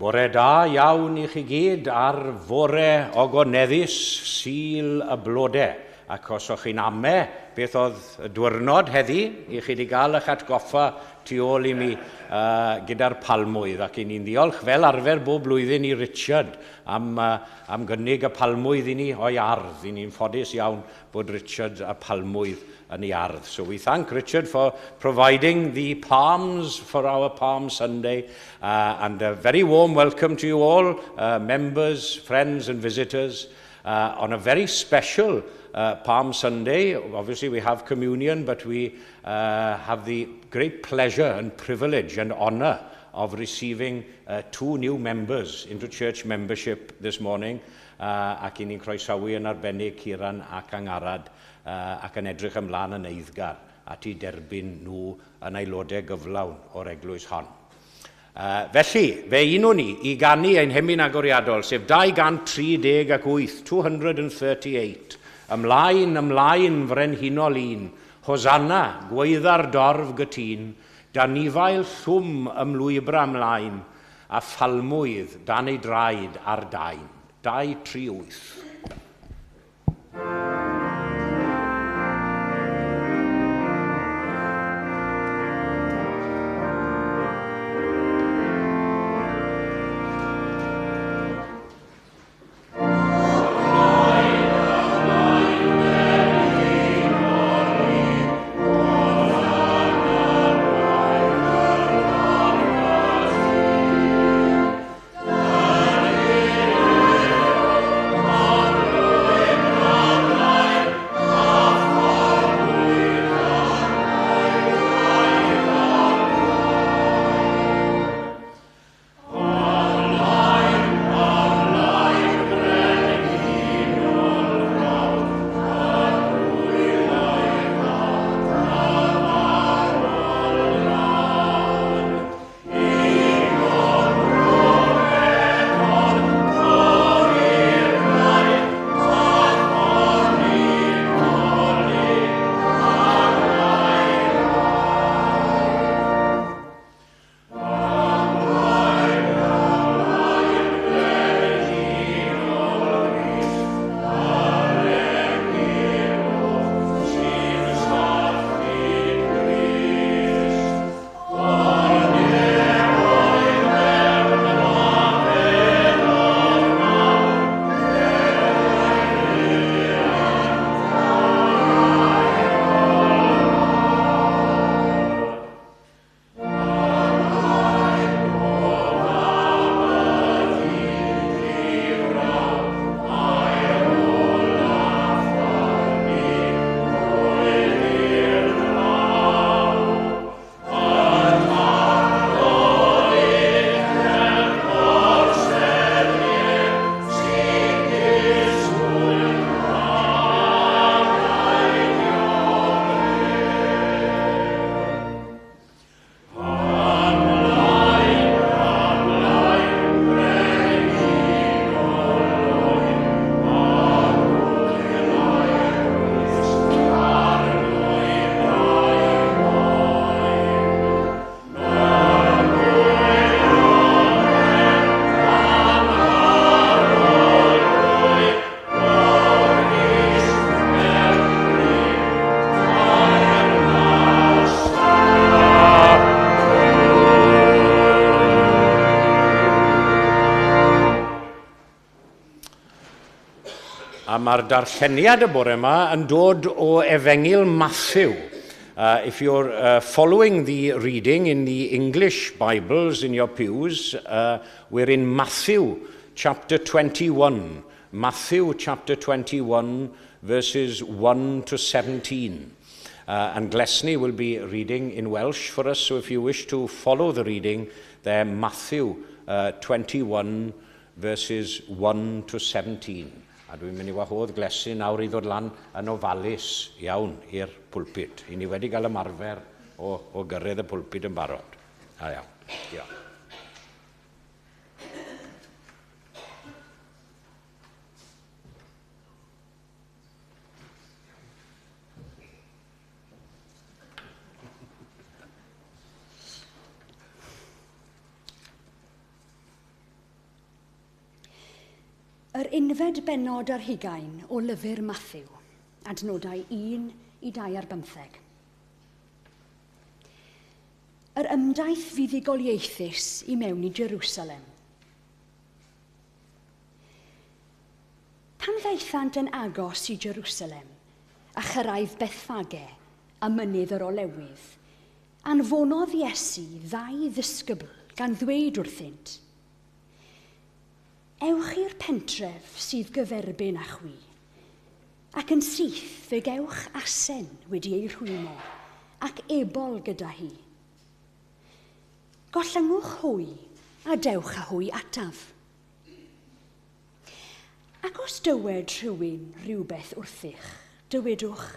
Bore da iawn I chi gyd ar fore ogoneddus Sul y Blodau. Ac os o'ch chi'n ame beth oedd y diwrnod heddi, I chi wedi cael eich atgoffa tu ôl I mi gyda'r palmwydd. Ac I ni'n ddiolch fel arfer bob blwyddyn I Richard am gynnig y palmwydd I ni o'i ardd. I ni'n ffodus iawn bod Richard a palmwydd yn ei ardd. So we thank Richard for providing the palms for our Palm Sunday. And a very warm welcome to you all, members, friends and visitors, on a very special Palm Sunday. Obviously we have communion, but we have the great pleasure and privilege and honor of receiving two new members into church membership this morning. Ac I ni'n croesawu yn arbennig Ciran ac Angarad ac yn edrych ymlaen yn eiddgar at I derbyn nhw yn aelodau gyflawn o'r eglwys hon. Felly, fe unwn ni I ganu ein hymyn agoriadol, sef 238, 238, ymlaen, ymlaen frenhinol un, Hosanna, gweidda'r dorf gytun, dan nifael llwm ymlwybra ymlaen, a phalmwydd dan ei draed ar dain. 238. Mae'r darlleniad y bore yma yn dod o Efengil Matthew. If you're following the reading in the English Bibles in your pews, we're in Matthew chapter 21. Matthew chapter 21, verses 1 to 17. And Glesney will be reading in Welsh for us, so if you wish to follow the reading, there Matthew 21, verses 1 to 17. A dwi'n mynd I wahodd Glesyn nawr I ddod lan yn ofalus iawn i'r pwlpit. I ni wedi cael ymarfer o gyrraedd y pwlpit yn barod. A iawn. Diolch. unfed bennod ar 20 o lyfr Mathew, adnodau 1 i 2 ar 15. Yr ymdaith fuddugoliaethus i mewn i Jerusalem. Pan ddaethant yn agos i Jerusalem, a chyrraedd Bethfage, a mynydd yr Olewydd, anfonodd Iesu 2 ddisgybl gan ddweud wrthynt, ewch i'r pentref sydd gyferbyn â chwi, ac yn syth fe gewch asen wedi ei rhwymo, ac ebol gyda hi. Gollyngwch hwy a dewch â hwy ataf. Ac os dywed rhywun rhywbeth wrthych, dywedwch,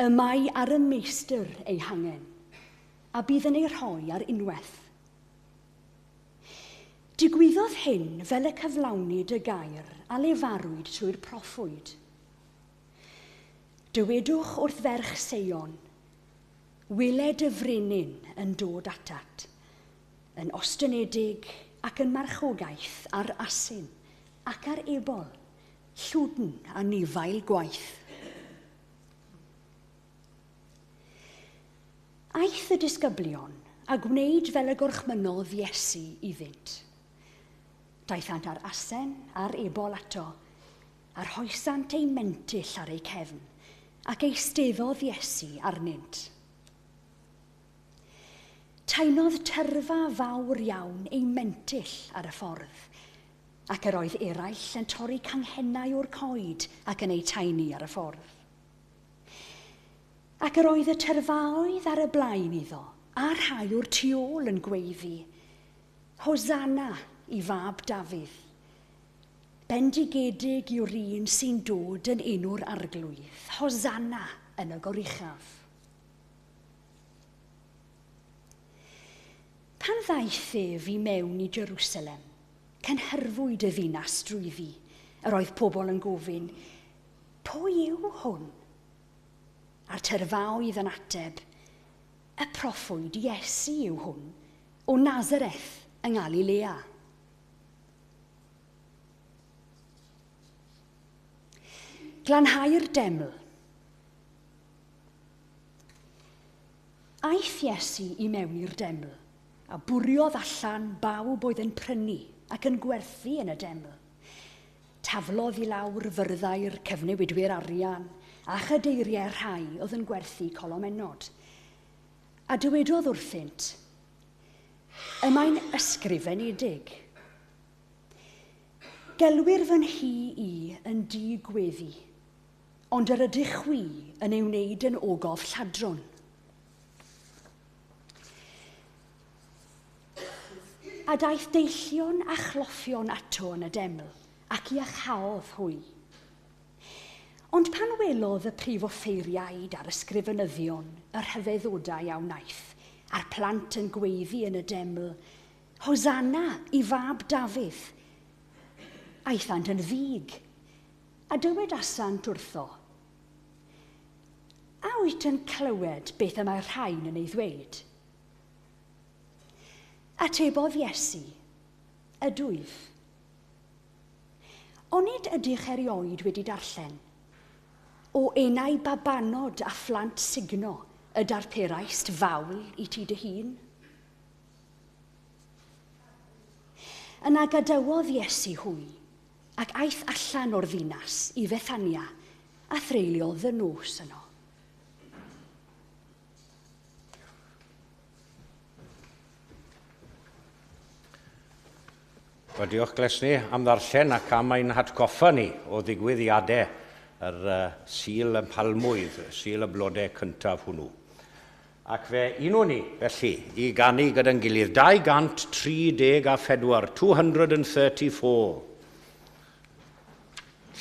y mae ar y meistr ei hangen, a bydd yn ei rhoi ar unwaith. Digwyddodd hyn fel y cyflawnid y gair a lefarwyd trwy'r proffwyd. Dywedwch wrth ferch Seion, weled y frenin yn dod atat, yn ostynedig ac yn marchogaeth ar asyn ac ar ebol, llwdn a nifail gwaith. Aeth y disgyblion a gwneud fel y gorchmynodd Iesu iddynt. Daethant ar asen a'r ebol ato, a rhoesant ei mentyll ar ei cefn, ac eisteddodd Iesu arnynt. Taenodd tyrfa fawr iawn ei mentyll ar y ffordd, ac yr oedd eraill yn torri canghennau o'r coed ac yn ei taenu ar y ffordd. Ac yr oedd y tyrfaoedd ar y blaen iddo, a rhai o'r tu ôl yn gweiddi, Hosanna i fab Dafydd. Bendigedig yw'r un sy'n dod yn enw'r arglwydd. Hosanna yn y goruchaf. Pan ddaeth ef i mewn i Jerusalem, cynhyrfwyd y ddinas drwyddi. Yr oedd pobl yn gofyn, pwy yw hwn? A'r tyrfaoedd yn ateb, y proffwyd Iesu yw hwn, o Nazareth yng Galilea. Glanhau'r deml. Aeth Iesu i mewn i'r deml, a bwriodd allan bawb oedd yn prynu ac yn gwerthu yn y deml. Taflodd i lawr fyrddau'r cyfnewidwyr arian a chadeiriau rhai oedd yn gwerthu colomenod. A dywedodd wrthynt, y mae'n ysgrifenedig. Gelwir fy nhi i yn digweddi, ond yr ydych chwi yn ei wneud yn ogof lladron. A daeth deillion a chloffion ato yn y deml, ac i achaodd hwy. Ond pan welodd y prif offeiriaid a'r ysgrifenyddion yr rhyfeddodau a wnaeth, a'r plant yn gweiddi yn y deml, Hosanna i fab Dafydd. Aethant yn ddig, a dywedasant wrtho, a wyt yn clywed beth y mae rhain yn ei ddweud? Atebodd Iesu, ydwyf. Onid ydych erioed wedi darllen, o enau babanod a phlant signo y darperaist fawl i ti dy hun? Yna gadawodd Iesu hwy, ac aeth allan o'r ddinas i Fethania a threuliodd y nos yno. Diolch Glesni am ddarllen ac am ein hatgoffa ni o ddigwyddiadau yr Sul y Palmwydd, Sul y Blodau cyntaf hwnnw. Ac fe un o ni, felly, i ganu gyda'n gilydd 234, 234.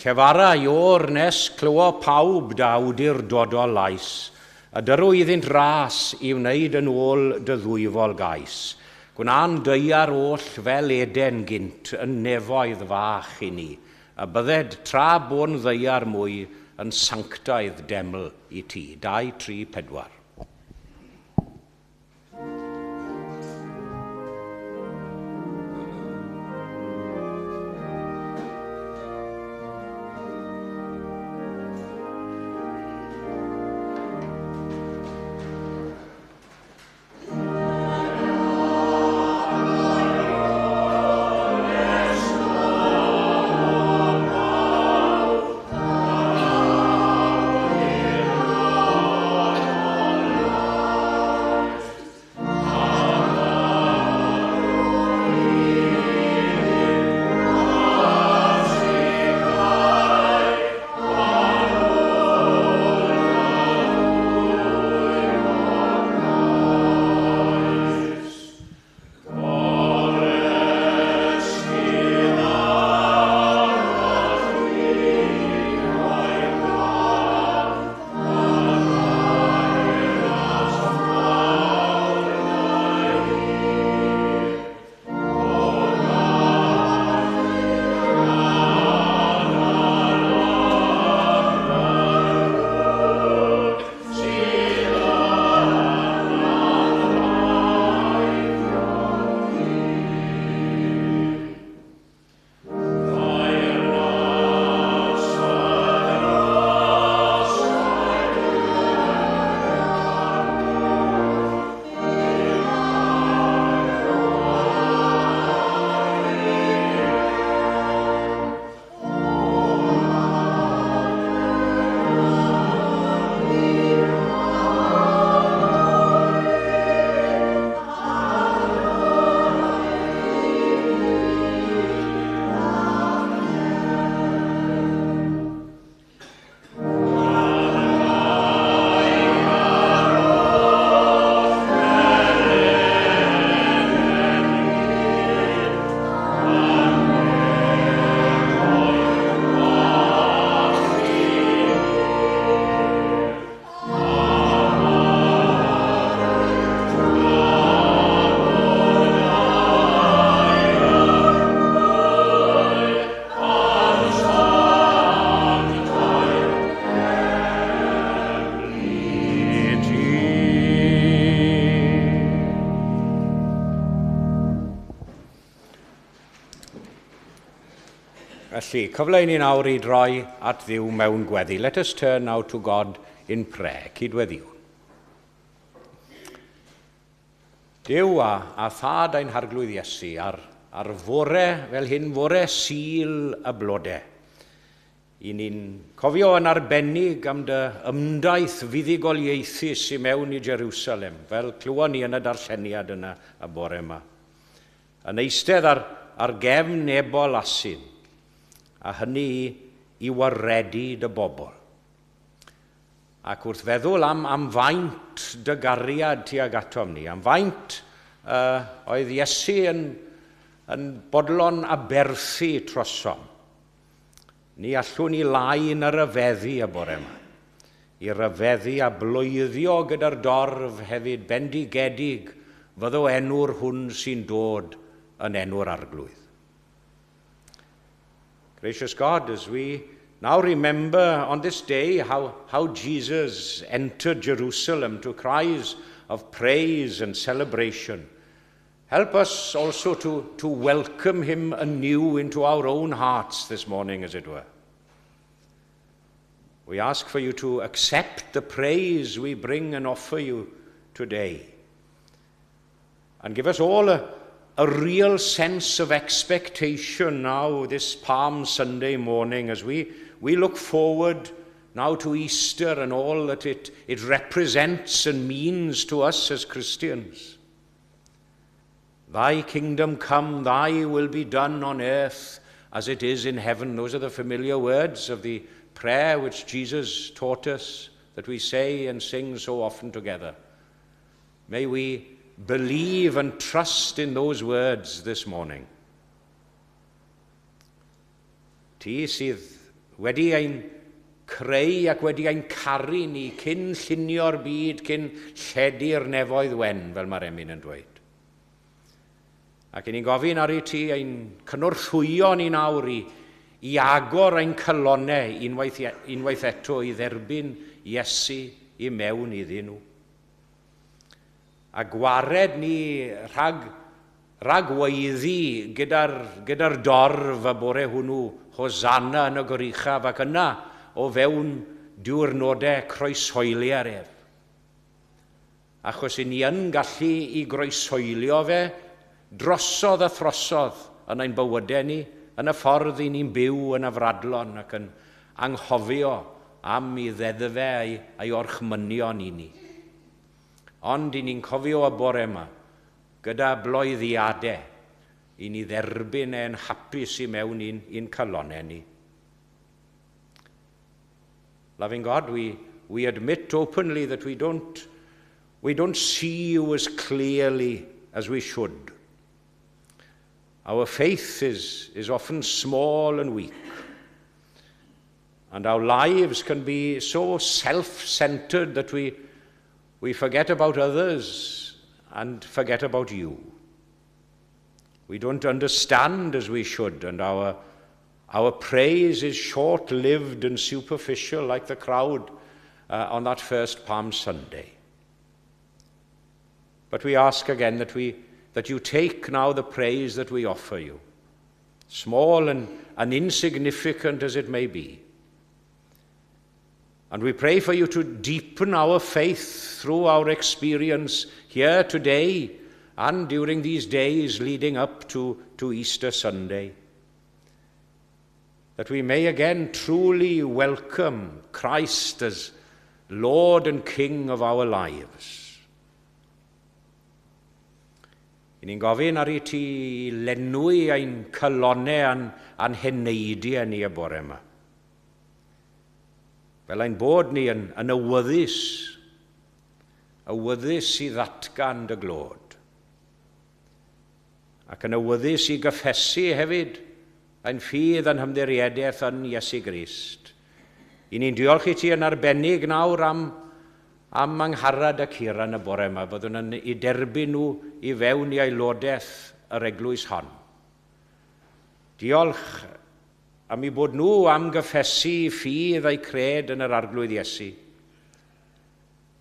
Llefara io'r nes clywo pawb da awdurdodol lais, a dyrw iddynt ras i wneud yn ôl dy ddwyfol gais. Gwna'n deiar oll fel eden gynt yn nefoedd fach i ni, a bydded tra bo'n ddeiar mwy yn sanctaidd deml i ti. 2, 3, 4. Felly, cyfle i ni nawr i droi at Dduw mewn gweddi. Let us turn now to God in prayer. Cydweddiwn. Duw a thad ein harglwydd Iesu ar fore fel hyn, fore Sul y blodau. I ni'n cofio yn arbennig am dy ymdaith fuddugoliaethu sy'n mewn i Jerusalem, fel clywon ni yn y darlleniad yna y bore yma. Yn eistedd ar gefn nebol asyn, a hynny i waredu dy bobl. Ac wrth feddwl am faint dy gariad tuag atom ni, am faint oedd Iesu yn bodlon aberthu trosom, ni allwn ni lain a ryfeddu y bore yma, i ryfeddu a blwyddio gyda'r dorf hefyd bendigedig fyddo enw'r hwn sy'n dod yn enw'r arglwydd. Gracious God, as we now remember on this day how Jesus entered Jerusalem to cries of praise and celebration, help us also to welcome him anew into our own hearts this morning, as it were. We ask for you to accept the praise we bring and offer you today, and give us all a real sense of expectation now this Palm Sunday morning as we look forward now to Easter and all that it represents and means to us as Christians. Thy kingdom come, thy will be done on earth as it is in heaven. Those are the familiar words of the prayer which Jesus taught us, that we say and sing so often together. May we believe and trust in those words this morning. Ti sydd wedi ein creu ac wedi ein caru ni cyn llunio'r byd, cyn lledu'r nefoedd wen, fel mae'r emyn yn dweud. Ac ni'n gofyn ar ei ti ein cynorthwyo ni nawr i agor ein cylonau unwaith eto i dderbyn Iesu i mewn iddyn nhw. A gwared ni rhagweiddi gyda'r dorf y bore hwnnw, Hosanna yn y goruchaf, ac yna o fewn diwrnodau croeshoeliau'r ef. Achos i ni yn gallu i groesoelio fe drosodd a throsodd yn ein bywydau ni, yn y ffordd i ni'n byw yn afradlon ac yn anghofio am i ddeddfe a'i orchmynion i ni. Ond i ni'n cofio y bore yma, gyda bloeddiadau, i ni dderbyn e'n hapus i mewn i'n calonau ni. Loving God, we admit openly that we don't see you as clearly as we should. Our faith is often small and weak, and our lives can be so self-centered that we forget about others and forget about you. We don't understand as we should, and our praise is short-lived and superficial, like the crowd on that first Palm Sunday. But we ask again that you take now the praise that we offer you, small and insignificant as it may be. And we pray for you to deepen our faith through our experience here today and during these days leading up to Easter Sunday, that we may again truly welcome Christ as Lord and King of our lives. I ni'n gofyn ar ei ti lenwi ein calonau a'n heneidiau ni y bore yma. Fel ein bod ni yn awyddus i ddatgan dy glod. Ac yn awyddus i gyffesu hefyd ein ffydd yn hymddiriediaeth yn Iesu Grist. I ni'n diolch i ti yn arbennig nawr am angharad y cura yn y bore yma, byddwn yn i derbyn nhw i fewn i aelodaeth yr eglwys hon. Diolch am ei bod nhw am gyffesu ffydd a'i cred yn yr arglwydd Iesu.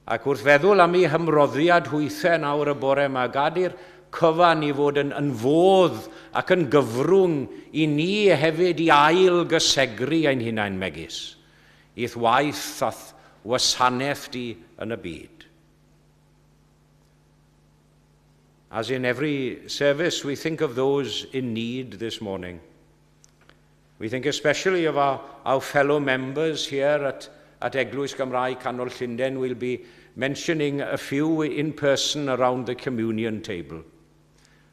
Ac wrth feddwl am ei hymroddiad hwythau nawr y bore yma, gad i'r cyfan i fod yn fodd ac yn gyfrwng i ni hefyd i ail gysegru ein hunain megis, i'th waith ath wasanaeth di yn y byd. As in every service, we think of those in need this morning. We think especially of our fellow members here at Eglwys Gymraeg Canol Llundain. We'll be mentioning a few in person around the communion table.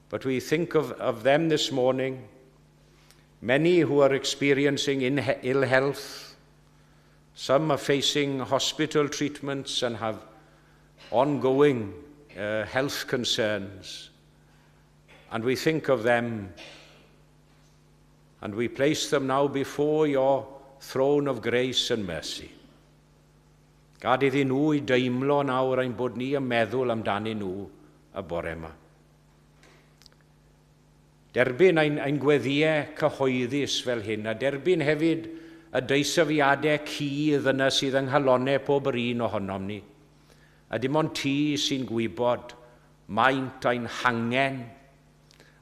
But we think of them this morning, many who are experiencing ill health. Some are facing hospital treatments and have ongoing health concerns. And we think of them and we place them now before your throne of grace and mercy. Gad iddyn nhw I deimlo nawr ein bod ni yn meddwl amdanyn nhw y bore yma. Derbyn ein gweddiau cyhoeddus fel hyn, a derbyn hefyd y deisyfiadau cudd yna sydd yng nghalonau pob yr un ohonom ni. A dim ond ti sy'n gwybod maint ein hangen,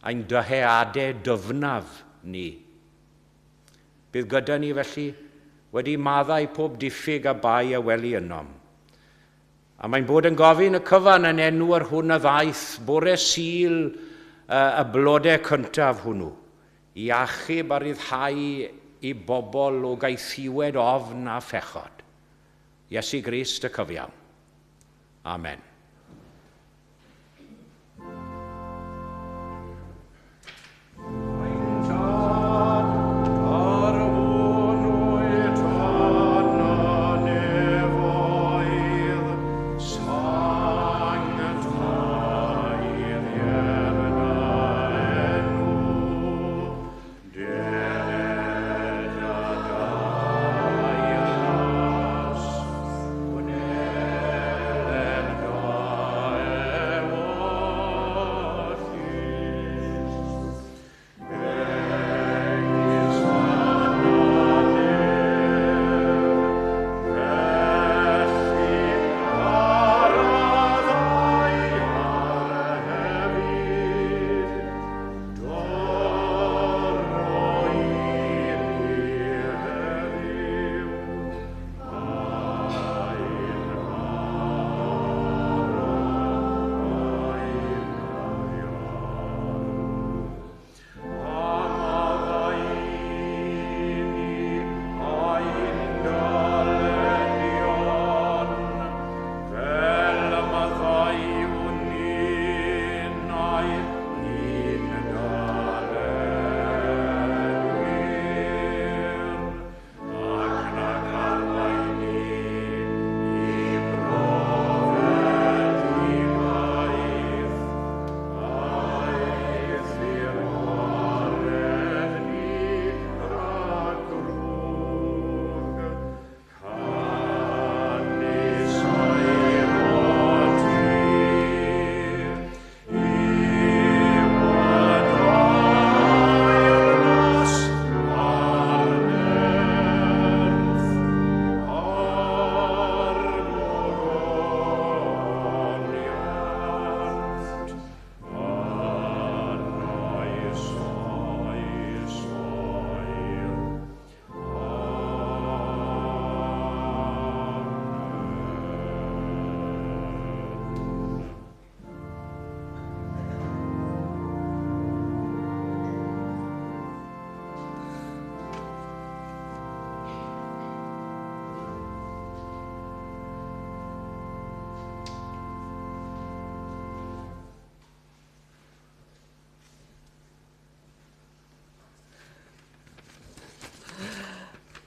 ein dyheadau dyfnaf ni. Bydd gyda ni felly wedi maddau pob diffyg a bai a weli ynom. A mae'n bod yn gofyn y cyfan yn enw ar hwn y ddaeth, bore Sul y blodau cyntaf hwnnw, I achub a ryddhau I bobl o gaethiwed ofn a phechod. Iesu Grist y cyfiawn. Amen.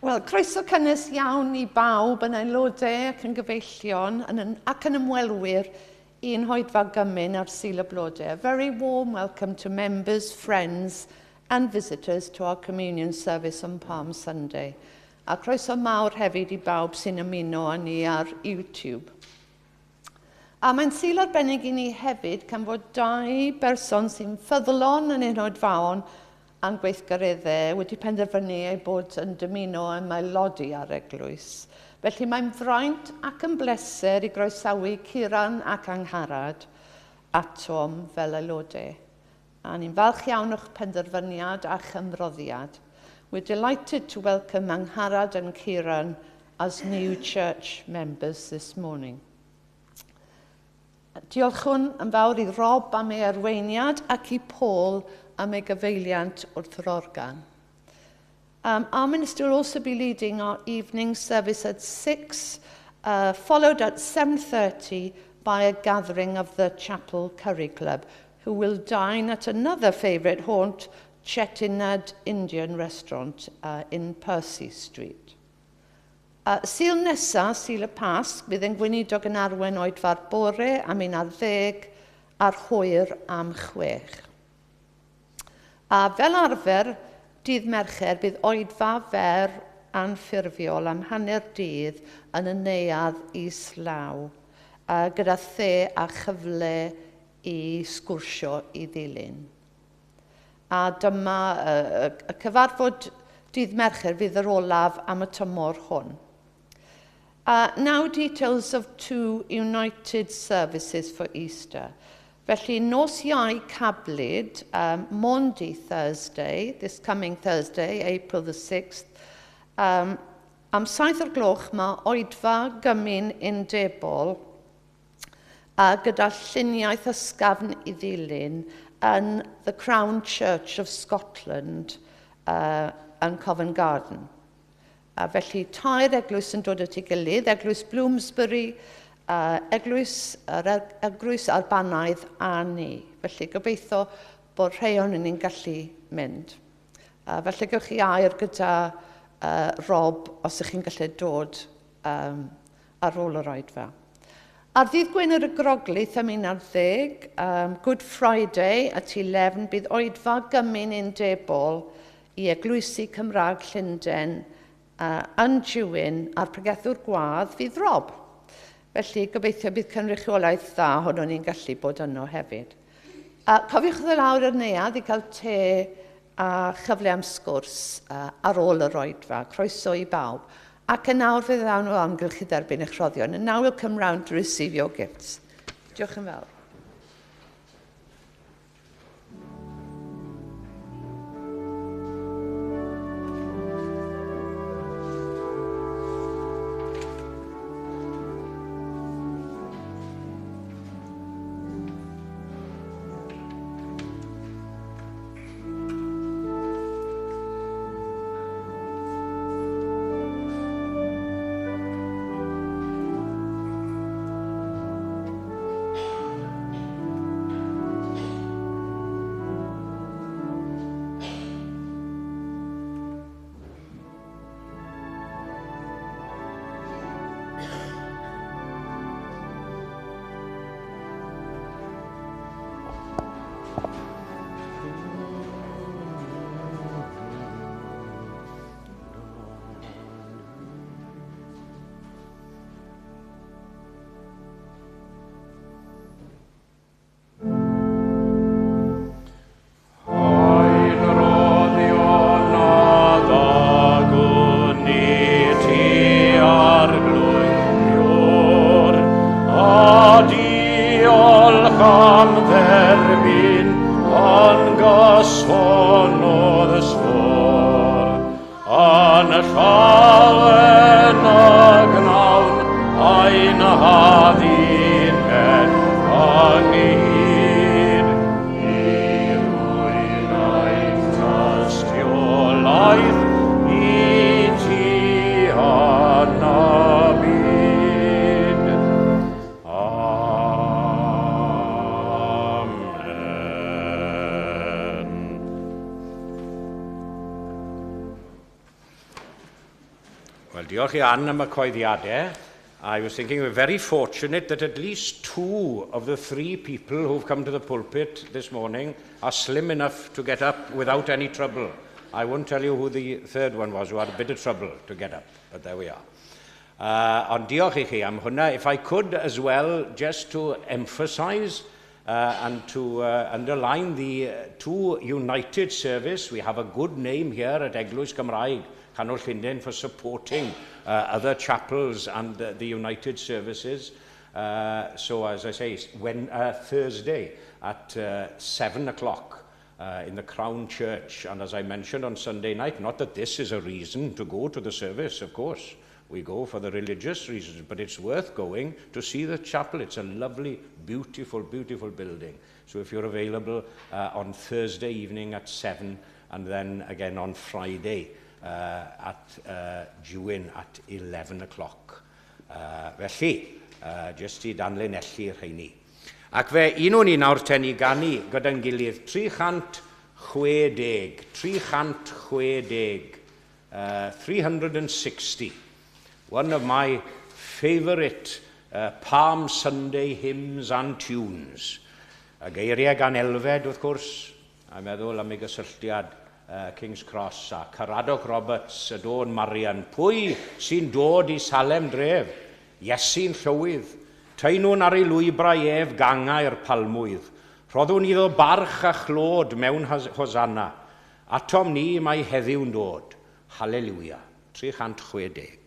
Wel, croeso cynnes iawn I bawb yn aelodau ac yn gyfeillion ac yn ymwelwyr i'n hoedfa gymyn ar Sul y Blodau. A very warm welcome to members, friends and visitors to our communion service on Palm Sunday. A croeso mawr hefyd I bawb sy'n ymuno â ni ar YouTube. A mae'n Sul arbennig I ni hefyd can fod dau berson sy'n ffyddlon yn ein hoedfaon a'n gweithgareddau wedi penderfynu ei bod yn dymuno yn maelodi ar eglwys. Felly mae'n fraint ac yn bleser I groesawu Ciran ac Angharad. atom fel aelodau. A ni'n falch iawn o'ch penderfyniad a chymroddiad. We're delighted to welcome Angharad and Kieran as new church members this morning. Diolchwn yn fawr I Rob am ei arweiniad ac I Paul am ei gyfeiliant wrth yr organ. Our minister will also be leading our evening service at 6, followed at 7:30 by a gathering of the Chapel Curry Club, who will dine at another favourite haunt, Chettinad Indian restaurant in Percy Street. Sil nesa, Sil y Pasg, bydd yn gweinidog yn arwen oedfa'r bore am 11 a'r hwyr am 6. A fel arfer, dydd Mercher bydd oedfa fer anffurfiol am hanner dydd yn y neuadd Islaw, gyda the a chyfle I sgwrsio I ddilyn. A dyma y cyfarfod dydd Mercher fydd yr olaf am y tymor hwn. Now details of 2 united services for Easter. Felly, nos Iau Cablyd, Maundy Thursday, this coming Thursday, April the 6th, am 7 o'r gloch mae oedfa gymun undebol gyda lluniaeth ysgafn I ddilyn yn the Crown Church of Scotland yn Covent Garden. Felly, 2 eglwys yn dod at ei gilydd, eglwys Bloomsbury, eglwys Albanaidd a ni. Felly, gobeithio bod rheion yn ni'n gallu mynd. Felly, gewch chi air gyda Rob os ydych chi'n gallu dod ar ôl yr oedfa. Ar ddydd Gwener y Groglith am 11, Good Friday at 11, bydd oedfa gymun undebol I eglwysu Cymraeg Llundain yn Jywyn a'r pregethwr gwadd fydd Rob. Felly, gobeithio bydd cynrychiolaeth dda hwnnw ni'n gallu bod yno hefyd. Cofiwch ddod lawr yr neuadd I cael te a chyfle am sgwrs ar ôl yr oedfa. Croeso I bawb. Ac yn nawr fydd awn o amgylch I dderbyn eich rhoddion. And now we'll come round to receive your gifts. Diolch yn fawr. Wel, diolch I Ann am y coeddiadau. I was thinking we're very fortunate that at least 2 of the 3 people who've come to the pulpit this morning are slim enough to get up without any trouble. I won't tell you who the third one was who had a bit of trouble to get up, but there we are. Ond diolch I chi am hwnna. If I could as well, just to emphasise and to underline the 2 united service. We have a good name here at Eglwys Cymraeg, Canol Llundain, for supporting other chapels and the united services. So as I say, Thursday at 7 o'clock in the Crown Church. And as I mentioned on Sunday night, not that this is a reason to go to the service, of course. We go for the religious reasons, but it's worth going to see the chapel. It's a lovely, beautiful, beautiful building. So if you're available on Thursday evening at 7, and then again on Friday at Jewin at 11 o'clock. Felly, jyst I danlinelli'r rheini. Ac fe, un o'n ni nawr ten I ganu gyda'n gilydd 360, 360. One of my favourite Palm Sunday hymns and tunes. A geiriau gan Elfed, wrth gwrs, a meddwl am ei gysylltiad King's Cross, a Caradog Roberts, y Dôn Marian. Pwy sy'n dod I Salem dref? Iesu'n llywydd. Taenwn ar ei lwybrau ef gangau'r palmwydd. Rhoddwn iddo barch a chlod mewn hosanna. Atom ni mae heddiw'n dod. Halleluia. 360.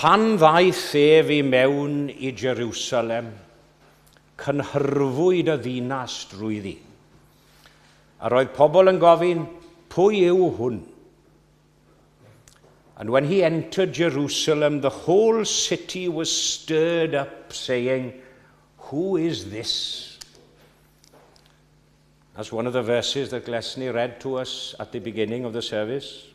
Pan ddaeth ef I mewn I Jerusalem, cynhyrfwyd y ddinas drwyddi. A roedd pobl yn gofyn, pwy yw hwn? And when he entered Jerusalem, the whole city was stirred up, saying, who is this? That's one of the verses that Glesney read to us at the beginning of the service.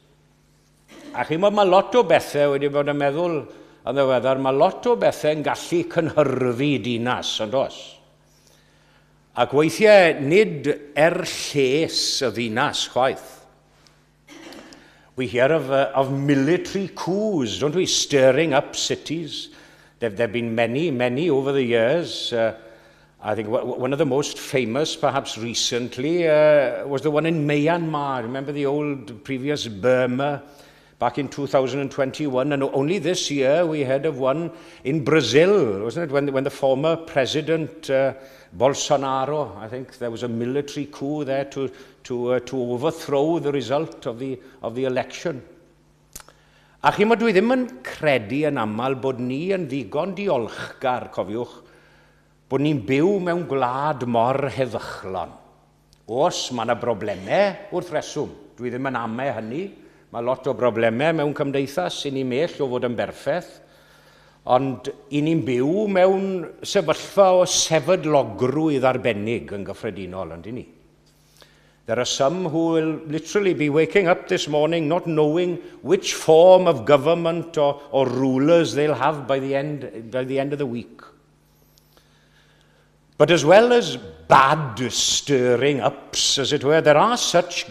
A chi mae lot o bethau wedi bod yn meddwl yn ddiweddar, mae lot o bethau yn gallu cynhyrfu dinas, ond os. Ac weithiau nid lles y ddinas chwaith. We hear of military coups, don't we, stirring up cities. There have been many over the years. I think one of the most famous, perhaps recently, was the one in Myanmar. Remember the old previous Burma back in 2021? And only this year we heard of one in Brazil, wasn't it? When the former president, Bolsonaro, I think there was a military coup there to overthrow the result of the election. A chi mod dwi ddim yn credu yn aml bod ni yn ddigon diolchgar, cofiwch, bod ni'n byw mewn gwlad mor heddychlon. Os mae yna broblemau wrth reswm, dwi ddim yn amau hynny, mae lot o broblemau mewn cymdeithas i ni mell o fod yn berffaith, ond i ni'n byw mewn sefyllfa o sefydlogrwydd arbennig yn gyffredinol, yndyn ni. There are some who will literally be waking up this morning not knowing which form of government or rulers they'll have by the end of the week. But as well as bad stirring ups, as it were, there are such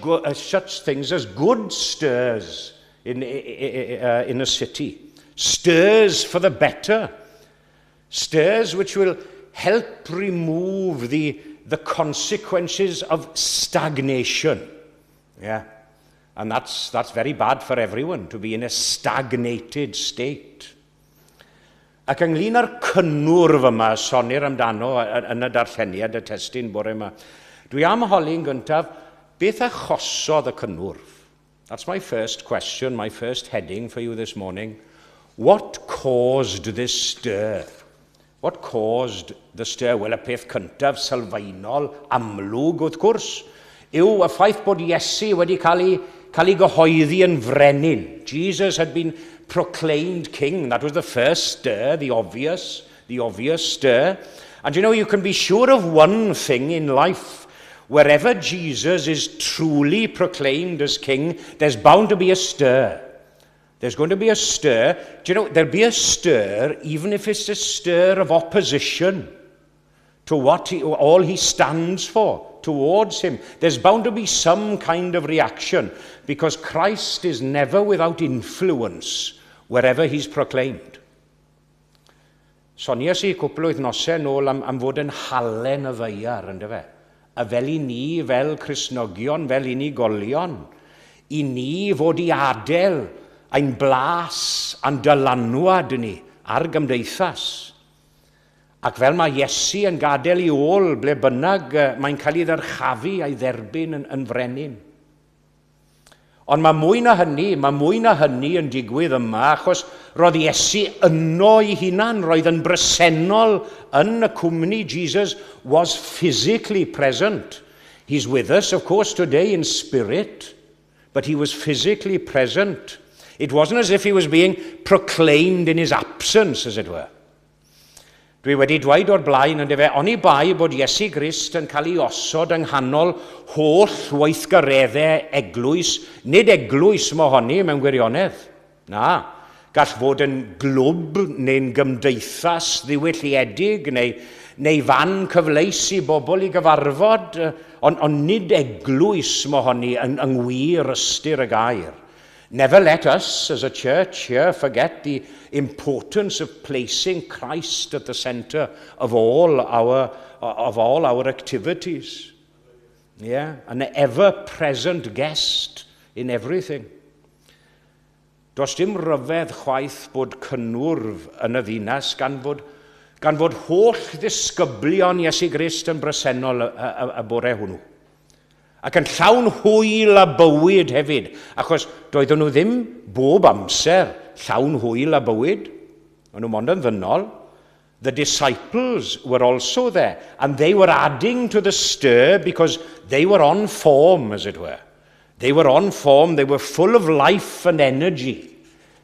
things as good stirs in a city. Stirs for the better. Stirs which will help remove the consequences of stagnation. Yeah. And that's very bad for everyone, to be in a stagnated state. Ac ynglyn â'r cynnwrf yma, sonir amdano yn y darlleniad y testyn bore yma, dwi am holi'n gyntaf, beth achosodd y cynnwrf? That's my first question, my first heading for you this morning. What caused this stir? What caused the stir? Wel, y peth cyntaf sylfaenol amlwg wrth gwrs yw y ffaith bod Iesu wedi cael ei gyhoeddi yn frenin. Jesus had been proclaimed king. That was the first stir, the obvious stir. And you know, you can be sure of one thing in life. Wherever Jesus is truly proclaimed as king, there's bound to be a stir. There's going to be a stir. Do you know, there'll be a stir even if it's a stir of opposition to all he stands for, towards him. There's bound to be some kind of reaction because Christ is never without influence wherever he's proclaimed. Sonia si cwpl o wythnosau nôl am fod yn halen y ddeiar, ynddo fe. A fel i ni, fel Cristnogion, fel unigolion, i ni fod i adael ein blas a'n dylanwad ni ar gymdeithas. Ac fel mae Iesu yn gadael i ôl ble bynnag mae'n cael ei ddyrchafu a'i dderbyn yn frenin. Ond mae mwy na hynny yn digwydd yma, achos roedd Iesu yno ei hunan, roedd yn bresennol yn y cwmni. Jesus was physically present. He's with us, of course, today in spirit, but he was physically present. It wasn't as if he was being proclaimed in his absence, as it were. Dwi wedi dweud o'r blaen yn defe, oni bai bod Iesu Grist yn cael ei osod yng nghanol holl weithgareddau eglwys, nid eglwys mohoni mewn gwirionedd. Na, gall fod yn glwb neu'n gymdeithas ddiwylliedig neu fan cyfleus i bobl i gyfarfod, ond nid eglwys mohoni yng ngwir ystyr y gair. Never let us, as a church here, forget the importance of placing Christ at the center of all our activities. Yeah, an ever-present guest in everything. Does dim ryfedd chwaith bod cynnwrf yn y ddinas gan fod holl ddisgyblion Iesu Grist yn bresennol y bore hwnnw. Ac yn llawn hwyl a bywyd hefyd, achos doedden nhw ddim bob amser llawn hwyl a bywyd. O'n nhw mond yn ddynol. The disciples were also there, and they were adding to the stir because they were on form, as it were. They were on form, they were full of life and energy,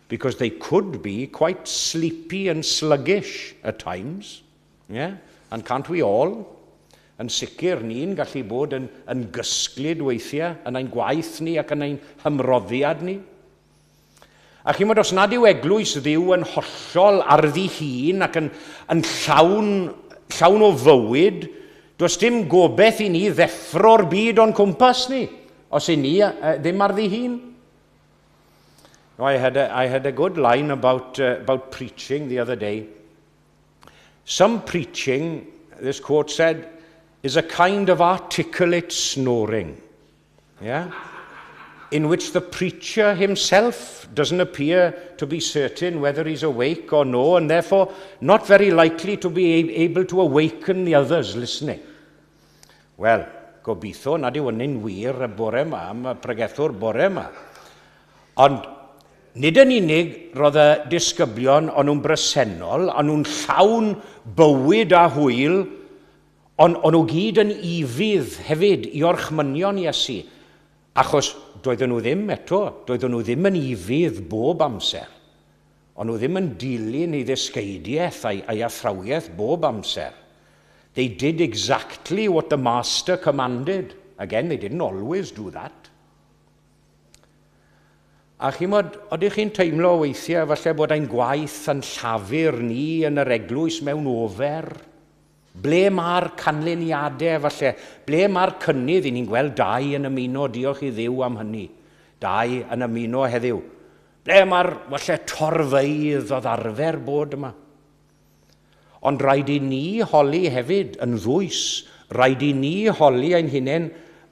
because they could be quite sleepy and sluggish at times. Yeah? And can't we all? Yn sicr ni'n gallu bod yn gysglyd weithiau, yn ein gwaith ni ac yn ein hymroddiad ni. A chi'n meddwl, os nad yw eglwys Dduw yn hollol ar ddi hun ac yn llawn o fywyd, does dim gobeith i ni ddeffro'r byd o'n cwmpas ni, os i ni ddim ar ddi hun. I had a good line about preaching the other day. Some preaching, this quote said, is a kind of articulate snoring, yeah? In which the preacher himself doesn't appear to be certain whether he's awake or no, and therefore not very likely to be able to awaken the others listening. Wel, gobeithio nad yw hynny'n wir y bore yma, am y pregethwr bore yma. Ond nid yn unig roedd y disgyblion o'n nhw'n bresennol, o'n nhw'n llawn bywyd a hwyl, ond o'n nhw gyd yn ifydd hefyd i orchmynion Iesu, achos doedden nhw ddim yn ifydd bob amser. Ond nhw ddim yn dilyn ei ddysgeidiaeth a'i athrawiaeth bob amser. They did exactly what the master commanded. Again, they didn't always do that. A chimod, odych chi'n teimlo weithiau falle bod ein gwaith yn llafur ni yn yr eglwys mewn ofer? Ble mae'r canlyniadau falle? Ble mae'r cynnydd? I ni'n gweld dau yn ymuno, diolch i Dduw am hynny. Dau yn ymuno heddiw. Ble mae'r falle torfeidd o ddarfer bod yma? Ond rhaid i ni holi hefyd yn ddwys. Rhaid i ni holi ein hunain.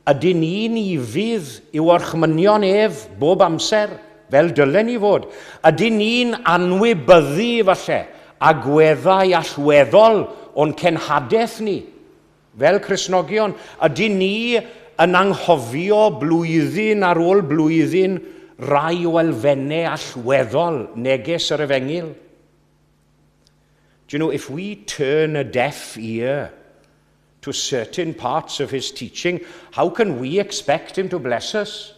Ydyn ni'n ifydd i'w orchmynion ef bob amser, fel dylen ni fod? Ydyn ni'n anwybyddu falle agweddau allweddol o'n cenhadaeth ni, fel Cristnogion? Ydyn ni yn anghofio blwyddyn ar ôl blwyddyn rai o elfennau allweddol neges yr Efengil? Do you know, if we turn a deaf ear to certain parts of his teaching, how can we expect him to bless us?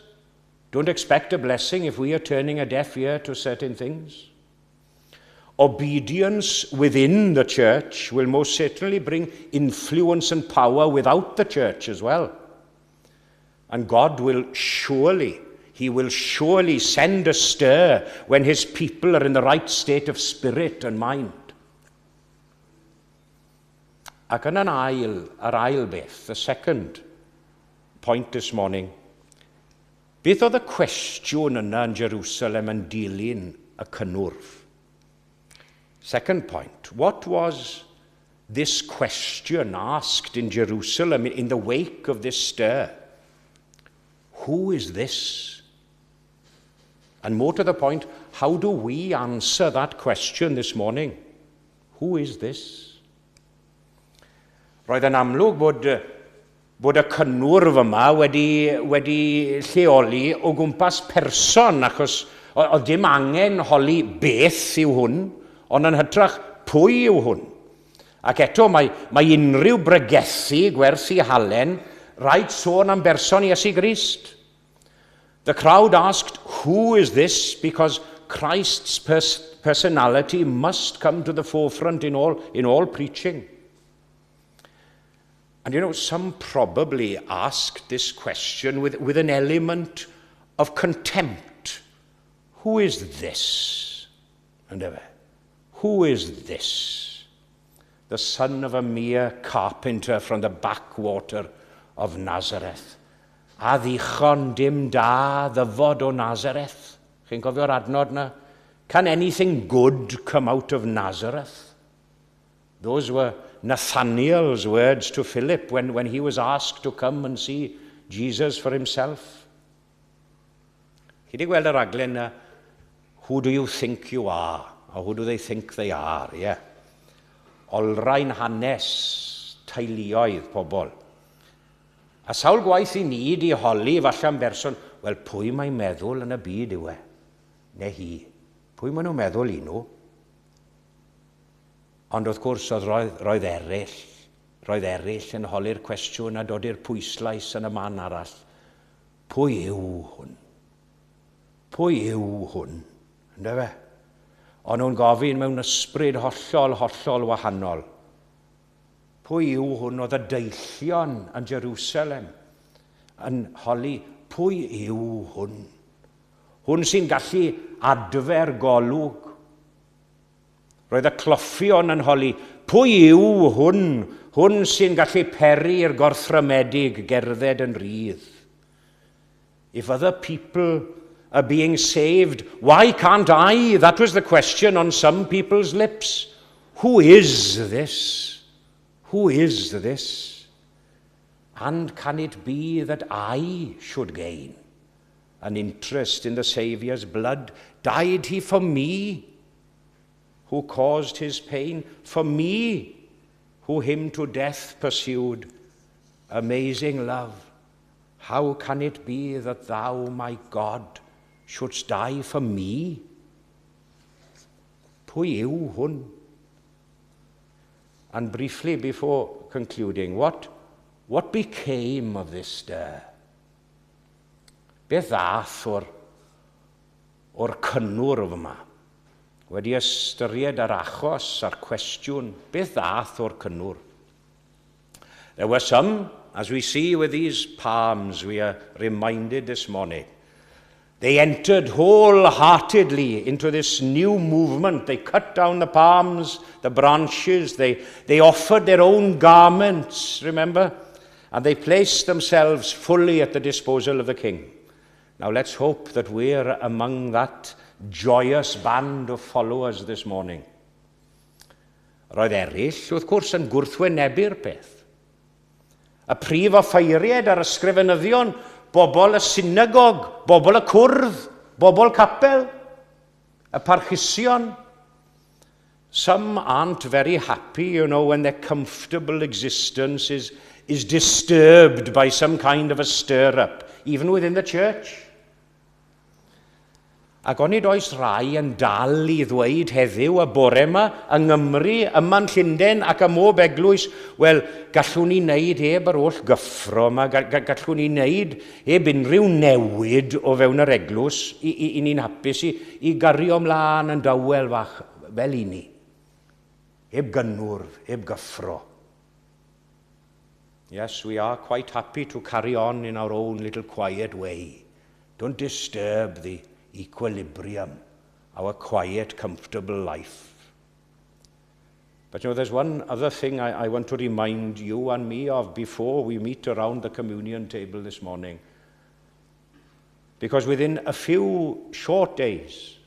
Don't expect a blessing if we are turning a deaf ear to certain things. Obedience within the church will most certainly bring influence and power without the church as well. And God will surely send a stir when his people are in the right state of spirit and mind. Ac yn yr ail beth, the second point this morning, beth oedd y cwestiwn yna yn Jerusalem yn dilyn y cynnwrf? Second point, what was this question asked in Jerusalem in the wake of this stir? Who is this? And more to the point, how do we answer that question this morning? Who is this? Roedd yn amlwg bod y cynnwrf yma wedi lleoli o gwmpas person, achos oedd dim angen holi beth yw hwn, ond yn hytrach pwy yw hwn. Ac eto mae unrhyw bregethu gwersi halen rhaid sôn am berson Iesu Grist. The crowd asked, who is this? Because Christ's personality must come to the forefront in all preaching. And you know, some probably asked this question with an element of contempt. Who is this? And who is this? The son of a mere carpenter from the backwater of Nazareth. A ddichon dim da ddyfod o Nazareth. Chi'n cofio'r adnod na? Can anything good come out of Nazareth? Those were Nathaniel's words to Philip when he was asked to come and see Jesus for himself. Chi wedi gweld y raglen na, who do you think you are? Or who do they think they are? Yeah. Olrhain hanes teuluoedd pobl. A sawl gwaith i ni di holi falle am berson, wel, pwy mae'n meddwl yn y byd yw e? Neu hi? Pwy maen nhw'n meddwl i nhw? Ond wrth gwrs, roedd eraill yn holi'r cwestiwn a dod i'r pwyslais yn y man arall. Pwy yw hwn? Pwy yw hwn? Ynddo fe? Ond nhw'n gofyn mewn ysbryd hollol wahanol. Pwy yw hwn oedd y deillion yn Jerusalem yn holi? Pwy yw hwn? Hwn sy'n gallu adfer golwg. Roedd y cloffion yn holi. Pwy yw hwn? Hwn sy'n gallu peri'r gorthramedig gerdded yn rydd. If other people are being saved, why can't I? That was the question on some people's lips. Who is this? Who is this? And can it be that I should gain an interest in the Saviour's blood? Died he for me, who caused his pain? For me, who him to death pursued? Amazing love. How can it be that thou, my God, shouldst die for me? Pwy yw hwn? And briefly, before concluding, what became of this stir? Beth ddath o'r cynnwr yma? Wedi ystyried yr achos a'r cwestiwn, beth ddath o'r cynnwr? There were some, as we see with these palms, we are reminded this morning, they entered wholeheartedly into this new movement. They cut down the palms, the branches, they offered their own garments, remember? And they placed themselves fully at the disposal of the king. Now let's hope that we're among that joyous band of followers this morning. Roedd eraill, wrth gwrs, yn gwrthwynebu'r peth. Y prif offeiriad ar ysgrifenyddion, bobl y synagog, bobl y cwrdd, bobl capel, y parchusion. Some aren't very happy, when their comfortable existence is disturbed by some kind of a stir-up, even within the church. Ac onid oes rai yn dal I ddweud heddiw y bore yma yng Nghymru, yma'n Llundain ac ym mob eglwys, wel, gallwn ni wneud heb yr oll gyffro yma, gallwn ni wneud heb unrhyw newid o fewn yr eglwys, I ni'n hapus I gario ymlaen yn dawel fach fel I ni. Heb gynnwrf, heb gyffro. Yes, we are quite happy to carry on in our own little quiet way. Don't disturb the equilibrium, our quiet, comfortable life. But there's one other thing I want to remind you and me of before we meet around the communion table this morning. Because within a few short days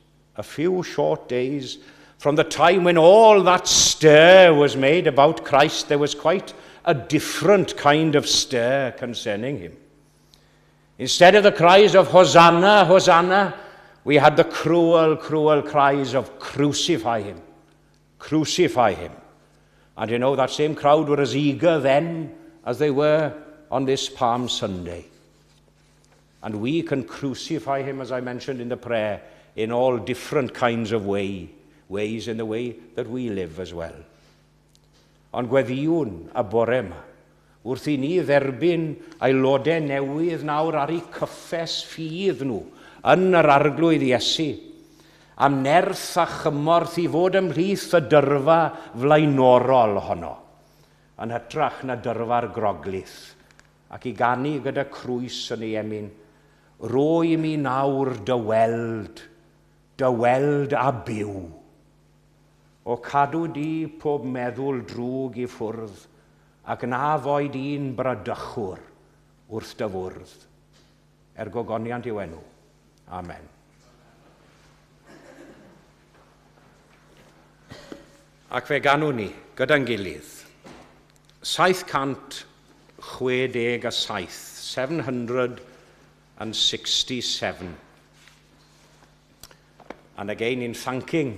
from the time when all that stir was made about Christ, there was quite a different kind of stir concerning him. Instead of the cries of Hosanna, Hosanna, we had the cruel, cruel cries of crucify him, crucify him. And that same crowd were as eager then as they were on this Palm Sunday. And we can crucify him, as I mentioned in the prayer, in all different kinds of ways in the way that we live as well. Ond gweddiwn y bore yma, wrth I ni dderbyn aelodau newydd nawr ar eu cyffes ffydd nhw, yn yr arglwydd Iesu, am nerth a chymorth I fod ymhlith y dyrfa flaenorol honno, yn hytrach na dyrfa'r groglith, ac I ganu gyda crwys yn ei emyn, roi mi nawr dyweld a byw, o cadw di pob meddwl drwg I ffwrdd, ac na foed un bradychwr wrth dyfwrdd. Gogoniant yw enw. Amen. Ac fe ganw ni, gyda'n gilydd, 767, 767. And again in thanking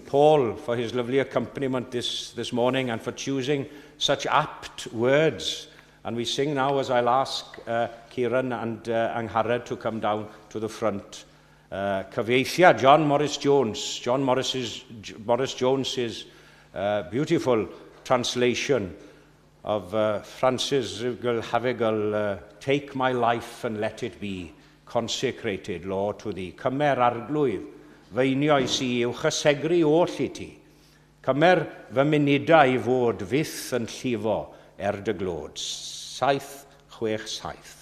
Paul for his lovely accompaniment this morning and for choosing such apt words. And we sing now as I'll ask Kieran and Angharad to come down to the front. Cyfieithiad John Morris Jones. John Morris Jones's beautiful translation of Francis Havergal, Take my life and let it be consecrated, Lord, to thee. Cymer arglwydd, feinio I si uwch y segri oll I ti. Cymer fy munudau i fod fyth yn llifo dy glod. 767.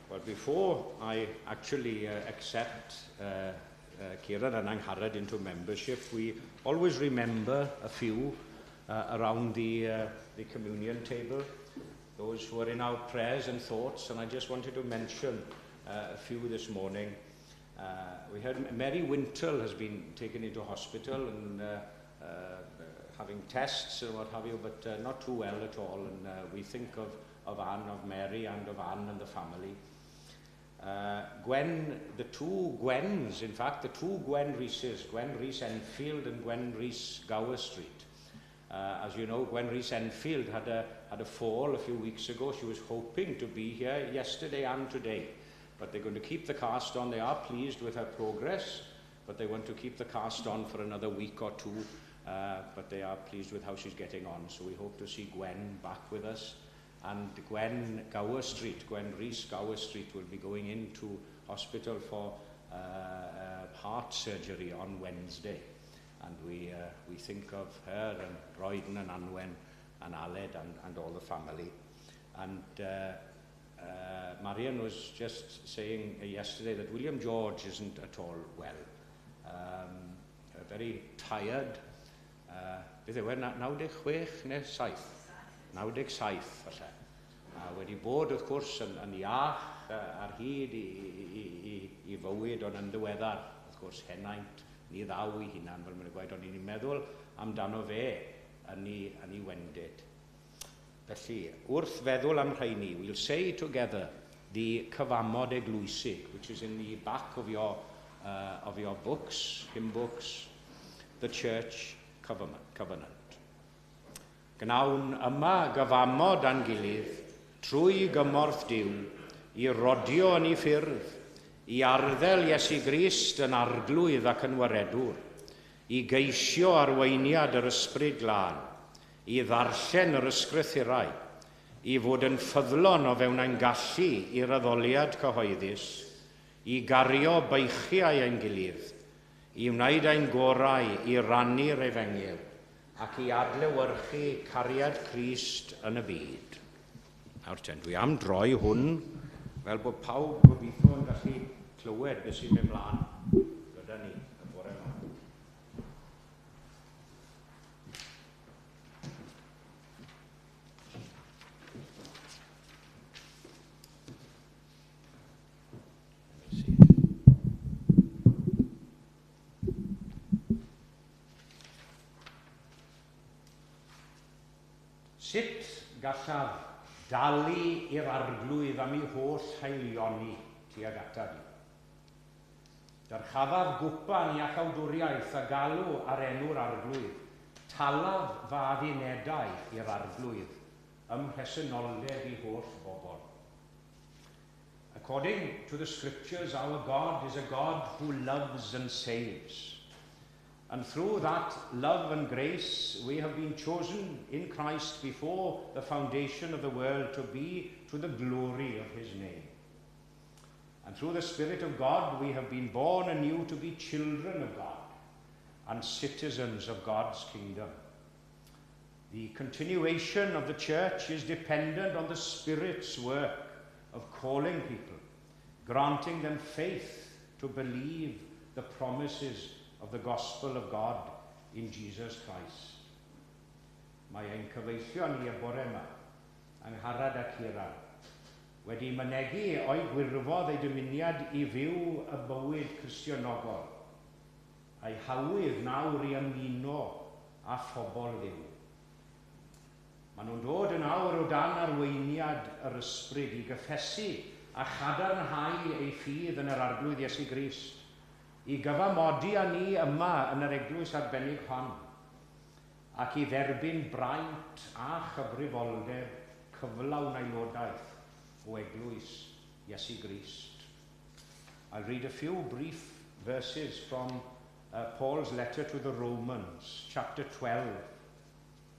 But before I actually accept Kieran and Angharad into membership, we always remember a few around the communion table, those who are in our prayers and thoughts, and I just wanted to mention a few this morning. We heard Mary Wintle has been taken into hospital and having tests and what have you, but not too well at all, and we think of Anne, of Mary, and of Anne and the family. Gwen, the two Gwens, in fact, the two Gwen Rhys's, Gwen Rhys Enfield and Gwen Rhys Gower Street. As you know, Gwen Rhys Enfield had a fall a few weeks ago. She was hoping to be here yesterday and today, but they're going to keep the cast on. They are pleased with her progress, but they want to keep the cast on for another week or two, but they are pleased with how she's getting on. So we hope to see Gwen back with us. And Gwen Gower Street, Gwen Rhys Gower Street, will be going into hospital for heart surgery on Wednesday. And we think of her and Royden and Anwen and Aled and all the family. And Marian was just saying yesterday that William George isn't at all well. Very tired. Beth yw e, 96 neu 7? 97 falle. A wedi bod, wrth gwrs, yn iach ar hyd i fywyd ond yn ddiweddar. Wrth gwrs, henaint, ni ddaw I hunan, fel mae'n gweud, ond ni'n meddwl amdano fe yn ei wendid. Felly, wrth feddwl am rheini, we'll say together the cyfamod eglwysig, which is in the back of your books, hymn books, the church covenant. Gnawn yma gyfamod a'n gilydd trwy gymorth Duw I rodio yn ei ffyrdd, I arddel Iesu Grist yn arglwydd ac yn waredwr, I geisio arweiniad yr ysbryd glân, I ddarllen yr ysgrythurau, I fod yn ffyddlon o fewn ein gallu i'r addoliad cyhoeddus, I gario beichiau ein gilydd, I wneud ein gorau I rannu'r efengyl, ac I adlewyrchu cariad Crist yn y byd. Nawr ten, dwi am droi hwn fel bod pawb gobeithio yn gallu clywed beth sy'n mynd mlaen gyda ni y bore yma. Sut gallaf dalu i'r arglwydd am ei holl haelioni tuag ata ni? Darchafaf gwpan I achawdwriaeth a galw ar enw'r arglwydd, talaf fad unedau i'r arglwydd, ym mhresenoldeb I holl bobl. According to the scriptures, our God is a God who loves and saves. And through that love and grace, we have been chosen in Christ before the foundation of the world to be to the glory of his name. And through the Spirit of God, we have been born anew to be children of God and citizens of God's kingdom. The continuation of the church is dependent on the Spirit's work of calling people, granting them faith to believe the promises of the gospel of God in Jesus Christ. Mae ein cyfeillio ni y bore yma, Angharad ac Iran, wedi mynegu o'i gwirfodd ei dymuniad I fyw y bywyd Cristionogol, a'i hawydd nawr I ymuno a phobl Dduw. Maen nhw'n dod yn awr o dan arweiniad yr ysbryd I gyffesu a chadarnhau ei ffydd yn yr arglwydd Iesu Grist, I gyfamodi â ni yma yn yr eglwys arbennig hon, ac I dderbyn braint a chyfrifoldeb cyflawn aelodaeth o eglwys Iesu Grist. I'll read a few brief verses from Paul's letter to the Romans, chapter 12,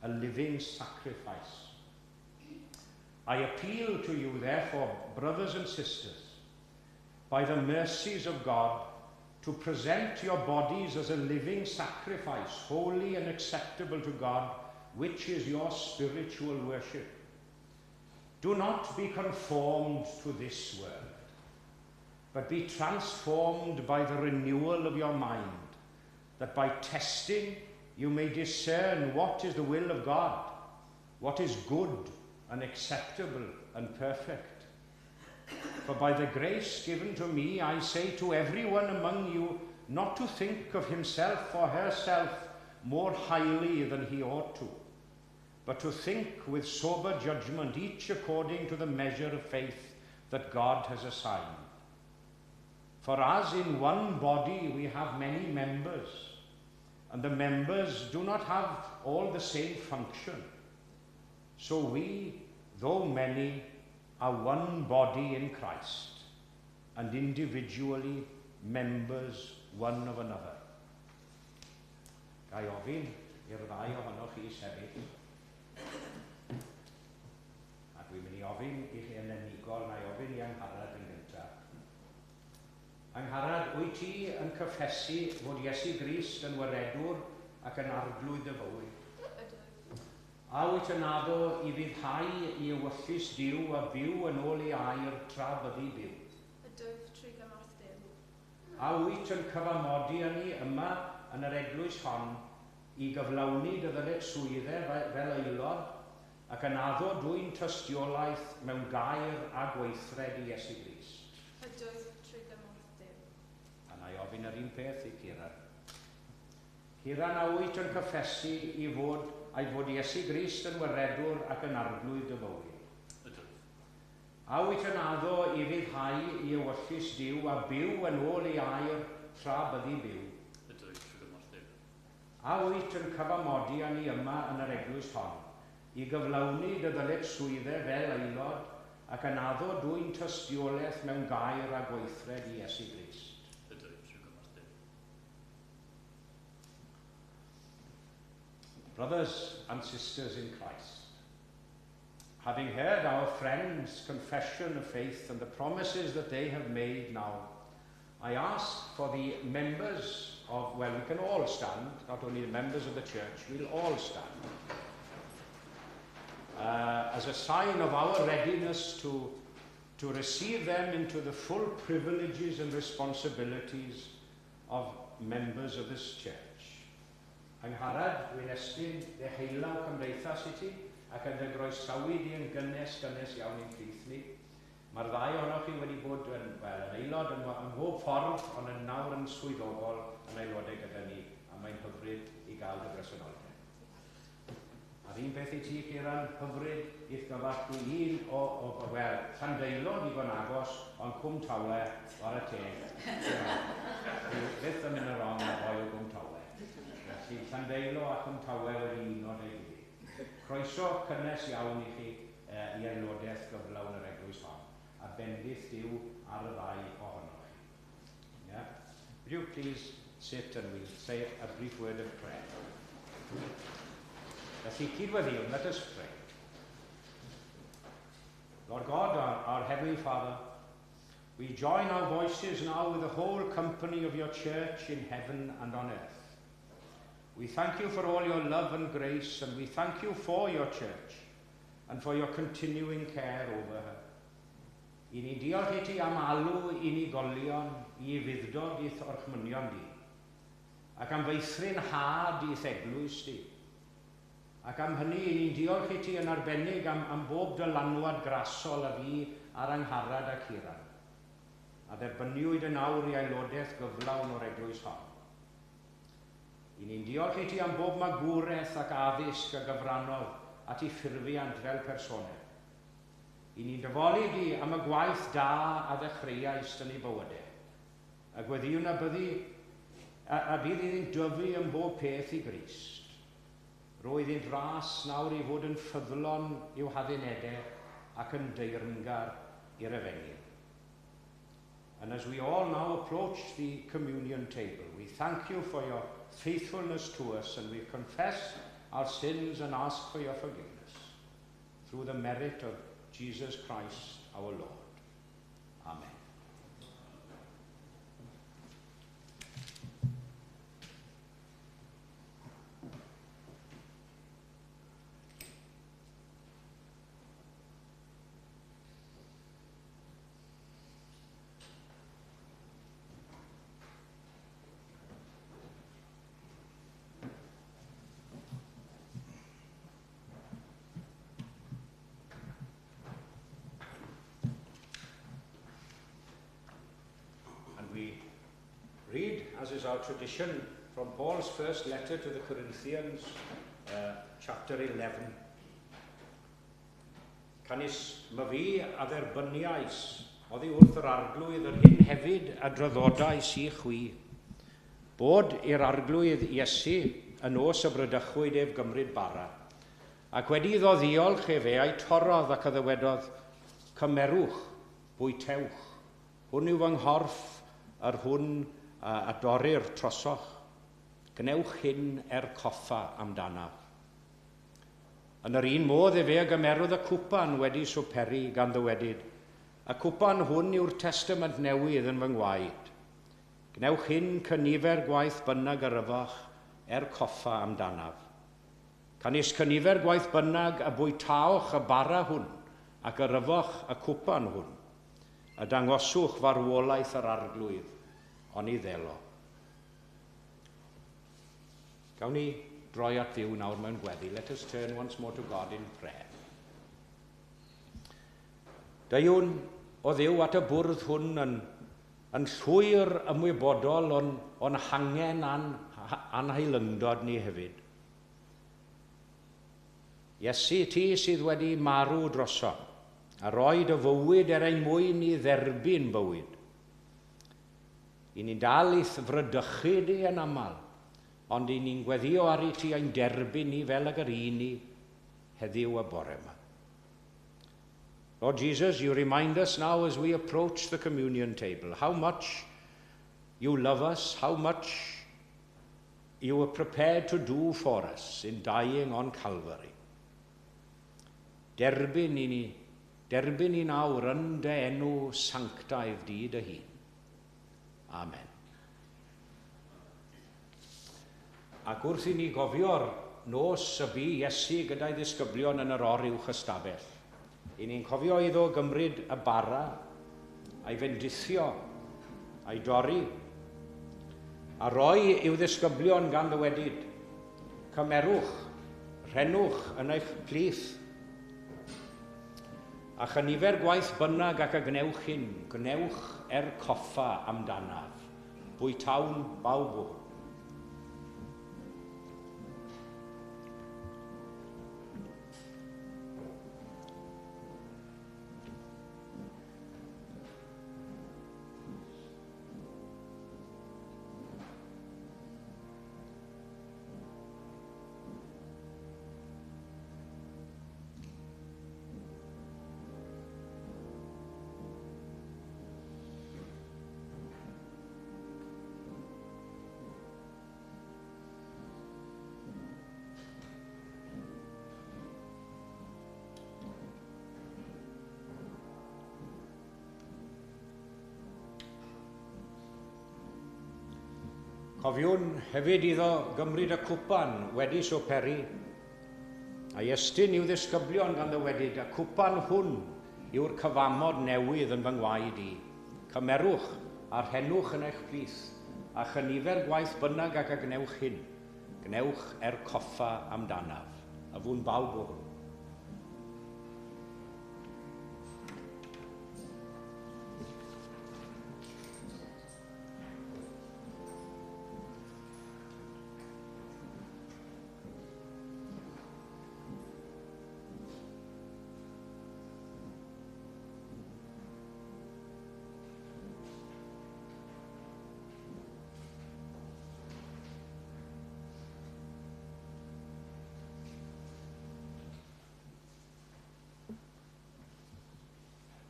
a living sacrifice. I appeal to you, therefore, brothers and sisters, by the mercies of God, to present your bodies as a living sacrifice, holy and acceptable to God, which is your spiritual worship. Do not be conformed to this world, but be transformed by the renewal of your mind, that by testing you may discern what is the will of God, what is good and acceptable and perfect. For by the grace given to me, I say to everyone among you not to think of himself or herself more highly than he ought to, but to think with sober judgment, each according to the measure of faith that God has assigned. For as in one body we have many members, and the members do not have all the same function, so we, though many, are one body in Christ, and individually members one of another. Gai ofyn i'r ddau ohonoch chi sefyll. A dwi'n mynd I ofyn I chi yn enigol, na I ofyn I Angharad yn gyntaf. Angharad, wyt ti yn cyffesu fod Iesu Grist yn waredwr ac yn arglwydd y fywyd? A wyt yn addo I fyddhau I ewyllus Duw a byw yn ôl I air tra byddi byw? Ydwf trwy gymorth Duw. A wyt yn cyfamodi â ni yma yn yr eglwys hon I gyflawni dy ddyletswyddau fel aelod ac yn addo dwy'n tystiolaeth mewn gair a gweithred i Iesu Grist. Ydwyf trwy gymorth Duw. A na i ofyn yr un peth i Ciran. Ciran, a wyt yn cyffesu i fod Iesu Grist yn weredwr ac yn arglwydd dy fywyd? Ydwyf. A wyt yn addo i ryddhau i ewyllus Duw a byw yn ôl i air tra byddi byw? Ydwyf trwy gymorth Duw. A wyt yn cyfamodi â ni yma yn yr eglwys hon i gyflawni dy ddyled swyddau fel aelod ac yn addo dwy'n tystiolaeth mewn gair a gweithred i Iesu Grist? Ydwyf trwy gymorth Duw. Brothers and sisters in Christ, having heard our friends' confession of faith and the promises that they have made now, I ask for the members of, well, we can all stand, not only the members of the church, we'll all stand, as a sign of our readiness to receive them into the full privileges and responsibilities of members of this church. Angharad, wy'n estyn ddeheulaw cymdeithas i ti ac yn dy groesawu di yn gynnes iawn i'n plith ni. Mae'r ddau ohonoch chi wedi bod yn aelod yn mhob ffordd, ond yn nawr yn swyddogol yn aelodau gyda ni, a mae'n hyfryd i gael dy bresenoldeb. A'r un beth i ti, Ciran, hyfryd i'ch gyfach dwi Llandeilo digon agos, ond cwm tawe ar y teg. Beth yn mynd yn rong a boi o cwm tawe. Felly Llandeilo a cwm tawe wedi unod ei gilydd. Croeso cynnes iawn i chi i aelodaeth gyflawn yr eglwys hon, a bendith Duw ar y ddau ohonoch chi. Yeah? Would you please sit and we'll say a brief word of prayer. Felly cydweddion, let us pray. Lord God, our Heavenly Father, we join our voices now with the whole company of your church in heaven and on earth. We thank you for all your love and grace, and we thank you for your church and for your continuing care over her. I ni diolch i ti am alw unigolion i fuddod i'th orchmynion di, ac am feithrin had i'th eglwys di. Ac am hynny, i ni'n diolch i ti yn arbennig am bob dylanwad grasol a fi ar Angharad a Ciran, a dderbyniwyd yn awr i aelodaeth gyflawn o'r eglwys hon. I ni'n diolch i ti am bob magwraeth ac addysg a gyfrannodd at ei ffurfiant fel personau. I ni'n dyfoli di am y gwaith da a ddechreuais yn ei bywydau. A gweddiwn a bydd iddi'n dyfu yn bob peth i Grist. Roedd hi'n dras nawr i fod yn ffyddlon i'w haddunedau ac yn deyrngar i'r efengyl. And as we all now approach the communion table, we thank you for your faithfulness to us, and we confess our sins and ask for your forgiveness through the merit of Jesus Christ our Lord. Amen. Read, as is our tradition, from Paul's first letter to the Corinthians, chapter 11. Canis ma fi a dderbyniais, oddi wrth yr arglwydd yr hyn hefyd a draddodais i chwi, bod i'r arglwydd Iesu yn os y brydychwyd ef gymryd bara, ac wedi iddo ddiolch ef a'i torodd ac a ddywedodd, cymerwch, bwytewch, hwn yw fy nghorff ar hwn a dorri'r trosoch, gnewch hyn coffa amdanaf. Yn yr un modd efe a gymerodd y cwpan wedi swperi gan ddywedyd, a cwpan hwn yw'r testament newydd yn fy ngwaed. Gnewch hyn cynifer gwaith bynnag yrfach coffa amdanaf. Canis cynifer gwaith bynnag a bwytaoch y bara hwn ac yrfach y cwpan hwn, a dangoswch farwolaeth yr arglwydd on I ddelo. Gawn ni droi at Dduw nawr mewn gweddi. Let us turn once more to God in prayer. Daiwn o ddew at y bwrdd hwn yn llwyr ymwybodol o'n hangen anheilyngdod ni hefyd. Iesu, ti sydd wedi marw droso, a roi dy fywyd ein mwyn i dderbyn bywyd. I ni'n dal i ddfrydychu di yn aml, ond i ni'n gweddio ar i ti ein derbyn ni fel ag yr un ni heddiw y bore yma. Lord Jesus, you remind us now as we approach the communion table how much you love us, how much you were prepared to do for us in dying on Calvary. Derbyn i nawr yn dy enw sanctaidd di dy hun. Amen. Ac wrth i ni gofio'r nos y bu Iesu gyda'i ddisgyblion yn yr oruwch ystafell, i ni'n cofio iddo gymryd y bara, a'i fendithio, a'i dorri, a roi i'w ddisgyblion gan ddywedyd. Cymerwch, rhenwch yn eich plith, a chynifer gwaith bynnag ac y gnewch hyn, gnewch coffa amdanaf, bwytawn bawb hwn. Cofiwn hefyd iddo gymryd y cwpan wedi soperi, a'i estyn i'w ddisgyblion gan ddywedyd, a cwpan hwn yw'r cyfamod newydd yn fy ngwaed i. Cymerwch a rhenwch yn eich plith, a chynifer gwaith bynnag ac y gnewch hyn, gnewch coffa amdanaf, a fwn bawb o hwn.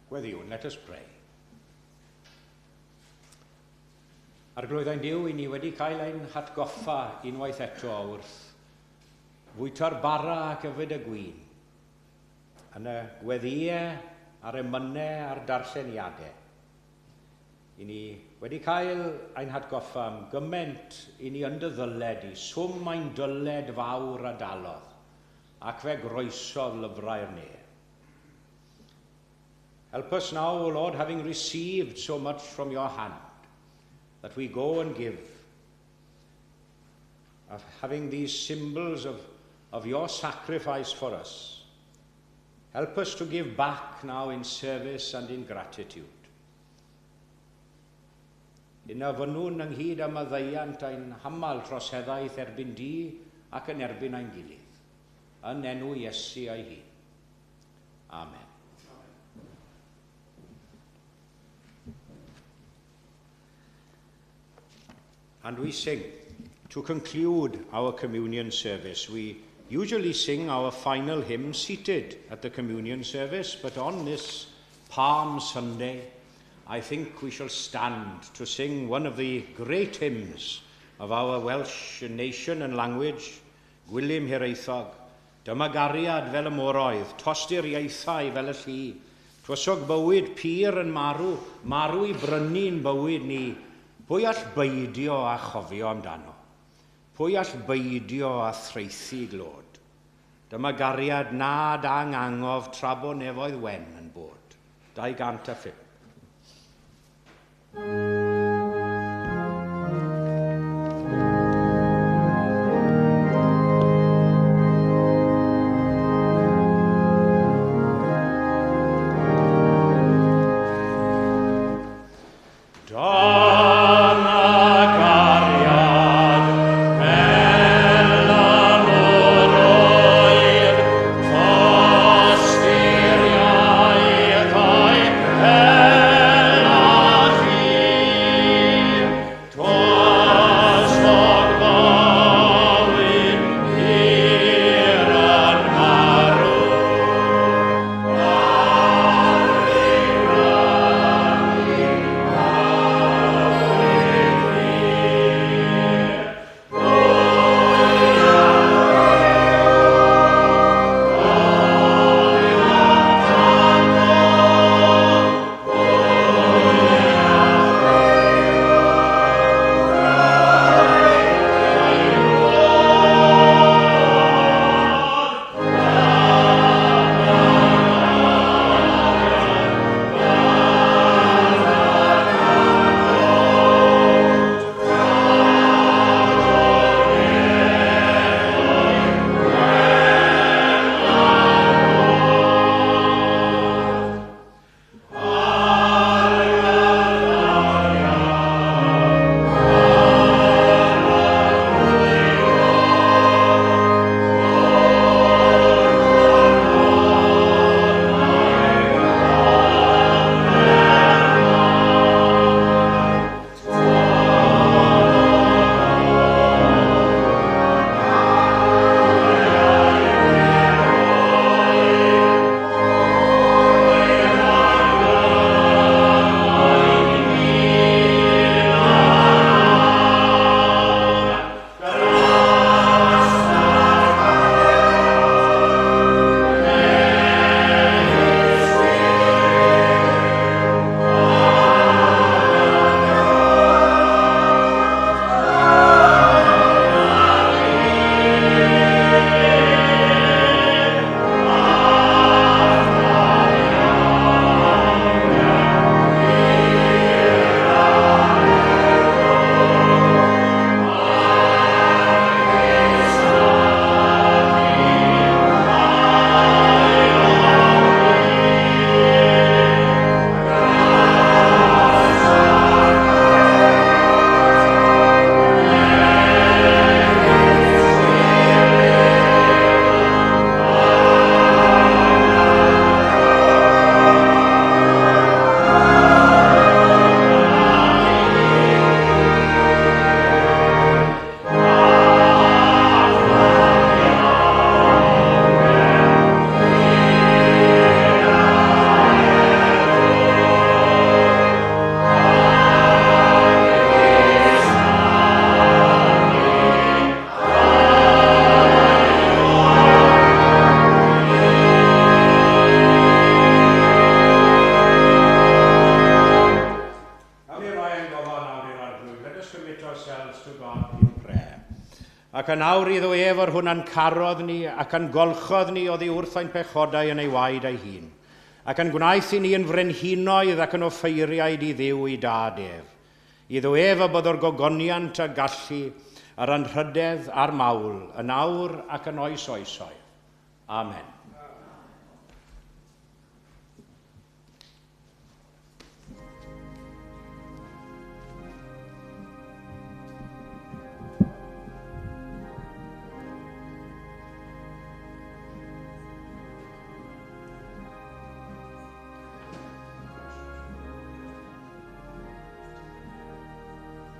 Gweddiwn, let us pray. Arglwyddau'n Duw, i ni wedi cael ein hatgoffa unwaith eto wrth fwyta'r bara ac yfyd y gwyn, yn y gweddiau a'r emynau a'r darlleniadau. I ni wedi cael ein hatgoffa am gyment i ni yn dy ddyled i, swm ein dyled fawr a dalodd, ac fe groesodd lyfrau'r ne. Help us now, O Lord, having received so much from your hand, that we go and give, of having these symbols of your sacrifice for us. Help us to give back now in service and in gratitude. Unafynwn ynghyd am y ddeiant ein hamal troseddaeth erbyn di ac yn erbyn ein gilydd. Yn enw Iesu ei hun. Amen. And we sing, to conclude our communion service. We usually sing our final hymn seated at the communion service, but on this Palm Sunday, I think we shall stand to sing one of the great hymns of our Welsh nation and language, Gwilym Hiraethog, dyma gariad fel y moroedd, tostir ieithau fel y llu, twysog bywyd pyr yn marw, marw i brynu'n bywyd ni, pwy all beidio a chofio amdano? Pwy all beidio a threithi glod? Dyma gariad nad angangof tra bo nefoedd wen yn bod. 205. Ac yn awr iddo ef o'r hwnna'n carodd ni ac yn golchodd ni oddi wrth ein pechodau yn ei waed ei hun. Ac yn gwnaeth i ni yn frenhinoedd ac yn offeiriaid i ddiw i dad ef. Iddo ef a bod o'r gogoniant a gallu, a'r anrhydedd a'r mawl, yn awr ac yn oes oesoedd. Amen.